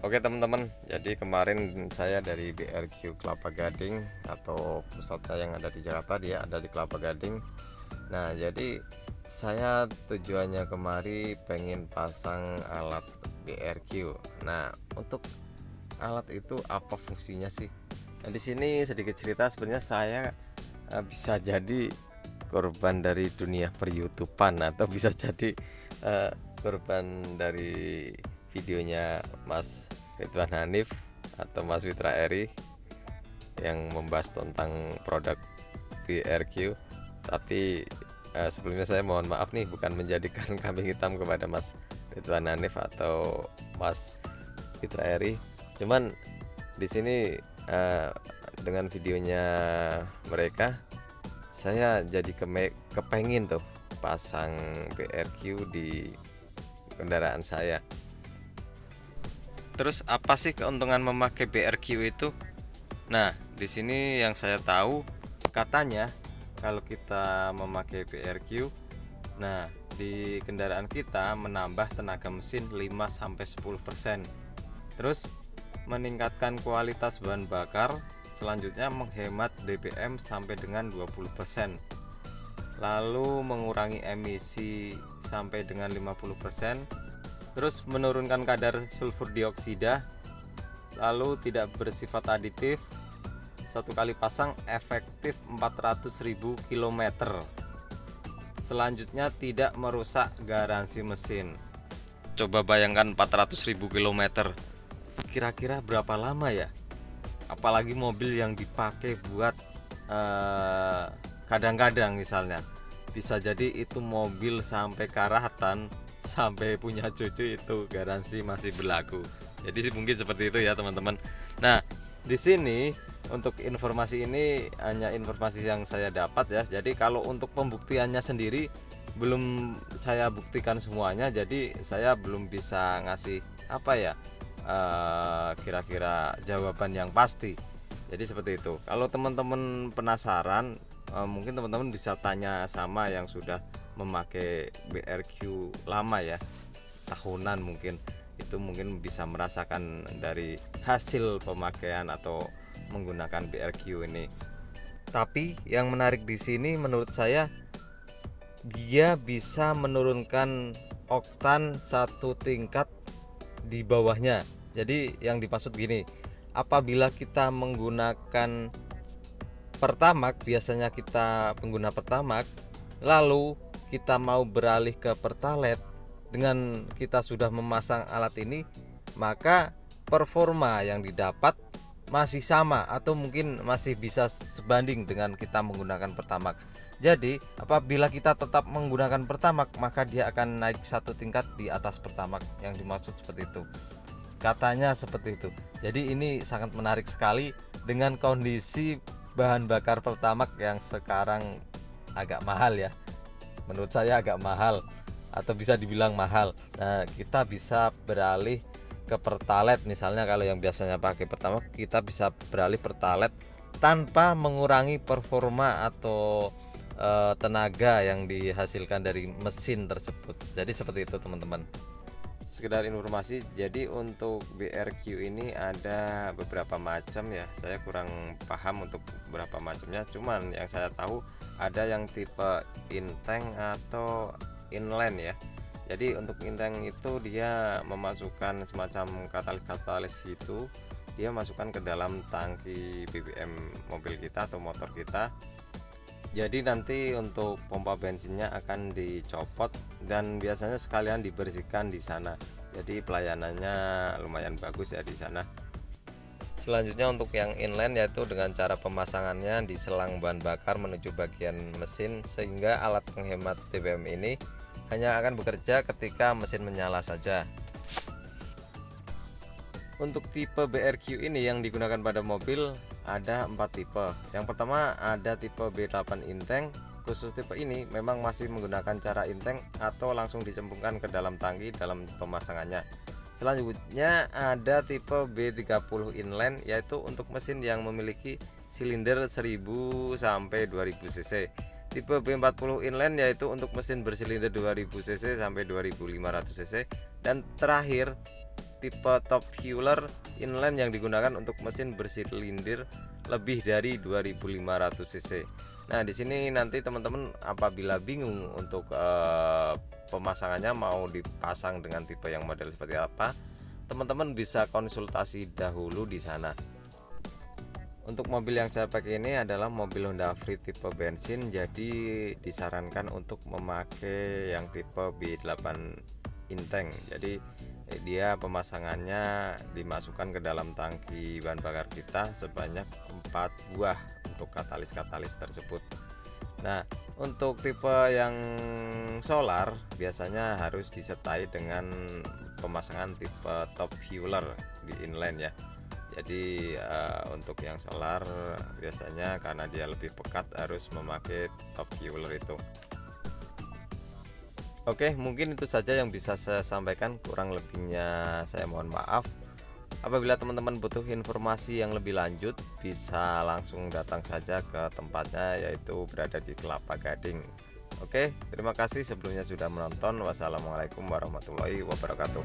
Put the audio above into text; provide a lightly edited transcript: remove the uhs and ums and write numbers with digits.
Oke teman-teman, jadi kemarin saya dari BRQ Kelapa Gading atau pusatnya yang ada di Jakarta, dia ada di Kelapa Gading. Nah, jadi saya tujuannya kemari pengen pasang alat BRQ. Nah, untuk alat itu apa fungsinya sih? Nah, di sini sedikit cerita, sebenarnya saya bisa jadi korban dari dunia per-YouTubean atau bisa jadi eh, korban dari videonya Mas Ridwan Hanif atau Mas Witra Eri yang membahas tentang produk BRQ. Tapi sebelumnya saya mohon maaf nih, bukan menjadikan kambing hitam kepada Mas Ridwan Hanif atau Mas Witra Eri. Cuman di sini dengan videonya mereka, saya jadi kepengin tuh pasang BRQ di kendaraan saya. Terus apa sih keuntungan memakai BRQ itu? Nah, di sini yang saya tahu katanya kalau kita memakai BRQ, nah di kendaraan kita menambah tenaga mesin 5-10%. Terus meningkatkan kualitas bahan bakar, selanjutnya menghemat BBM sampai dengan 20%. Lalu mengurangi emisi sampai dengan 50%. Terus menurunkan kadar sulfur dioksida, lalu tidak bersifat aditif, satu kali pasang efektif 400.000 km. Selanjutnya tidak merusak garansi mesin. Coba bayangkan 400.000 km, kira-kira berapa lama ya? Apalagi mobil yang dipakai buat kadang-kadang misalnya bisa jadi itu mobil sampai karatan, sampai punya cucu, itu garansi masih berlaku. Jadi mungkin seperti itu ya teman-teman. Nah, di sini untuk informasi ini hanya informasi yang saya dapat ya. Jadi kalau untuk pembuktiannya sendiri belum saya buktikan semuanya, jadi saya belum bisa ngasih apa ya, kira-kira jawaban yang pasti. Jadi seperti itu. Kalau teman-teman penasaran, mungkin teman-teman bisa tanya sama yang sudah memakai BRQ lama ya, tahunan mungkin. Itu mungkin bisa merasakan dari hasil pemakaian atau menggunakan BRQ ini. Tapi yang menarik di sini menurut saya, dia bisa menurunkan oktan satu tingkat di bawahnya. Jadi yang dimaksud gini, apabila kita menggunakan Pertamax, biasanya kita pengguna Pertamax, lalu kita mau beralih ke Pertalite, dengan kita sudah memasang alat ini, maka performa yang didapat masih sama atau mungkin masih bisa sebanding dengan kita menggunakan Pertamax. Jadi apabila kita tetap menggunakan Pertamax, maka dia akan naik satu tingkat di atas Pertamax. Yang dimaksud seperti itu, katanya seperti itu. Jadi ini sangat menarik sekali dengan kondisi bahan bakar Pertamax yang sekarang agak mahal ya. Menurut saya agak mahal atau bisa dibilang mahal. Nah, kita bisa beralih ke Pertalite misalnya. Kalau yang biasanya pakai Pertamax, kita bisa beralih Pertalite tanpa mengurangi performa atau tenaga yang dihasilkan dari mesin tersebut. Jadi seperti itu teman-teman. Sekedar informasi, jadi untuk BRQ ini ada beberapa macam ya. Saya kurang paham untuk beberapa macamnya. Cuman yang saya tahu ada yang tipe intank atau inline ya. Jadi untuk intank itu dia memasukkan semacam katalis gitu. Dia masukkan ke dalam tangki BBM mobil kita atau motor kita. Jadi nanti untuk pompa bensinnya akan dicopot dan biasanya sekalian dibersihkan di sana. Jadi pelayanannya lumayan bagus ya di sana. Selanjutnya untuk yang inline, yaitu dengan cara pemasangannya di selang bahan bakar menuju bagian mesin, sehingga alat penghemat BBM ini hanya akan bekerja ketika mesin menyala saja. Untuk tipe BRQ ini yang digunakan pada mobil ada 4 tipe. Yang pertama ada tipe B8 intank. Khusus tipe ini memang masih menggunakan cara intank atau langsung dicemplungkan ke dalam tangki dalam pemasangannya. Selanjutnya ada tipe B30 inline, yaitu untuk mesin yang memiliki silinder 1000 sampai 2000 cc. Tipe B40 inline yaitu untuk mesin bersilinder 2000 cc sampai 2500 cc. Dan terakhir tipe top fueler inline yang digunakan untuk mesin bersilinder lebih dari 2500 cc. Nah, di sini nanti teman-teman apabila bingung untuk pemasangannya mau dipasang dengan tipe yang model seperti apa, teman-teman bisa konsultasi dahulu di sana. Untuk mobil yang saya pakai ini adalah mobil Honda Freed tipe bensin, jadi disarankan untuk memakai yang tipe B8 Inteng. Jadi dia pemasangannya dimasukkan ke dalam tangki bahan bakar kita sebanyak 4 buah untuk katalis tersebut. Nah, untuk tipe yang solar biasanya harus disertai dengan pemasangan tipe top fueler di inline ya. Jadi untuk yang solar biasanya karena dia lebih pekat harus memakai top fueler itu. Oke, mungkin itu saja yang bisa saya sampaikan, kurang lebihnya saya mohon maaf. Apabila teman-teman butuh informasi yang lebih lanjut, bisa langsung datang saja ke tempatnya, yaitu berada di Kelapa Gading. Oke, terima kasih sebelumnya sudah menonton. Wassalamualaikum warahmatullahi wabarakatuh.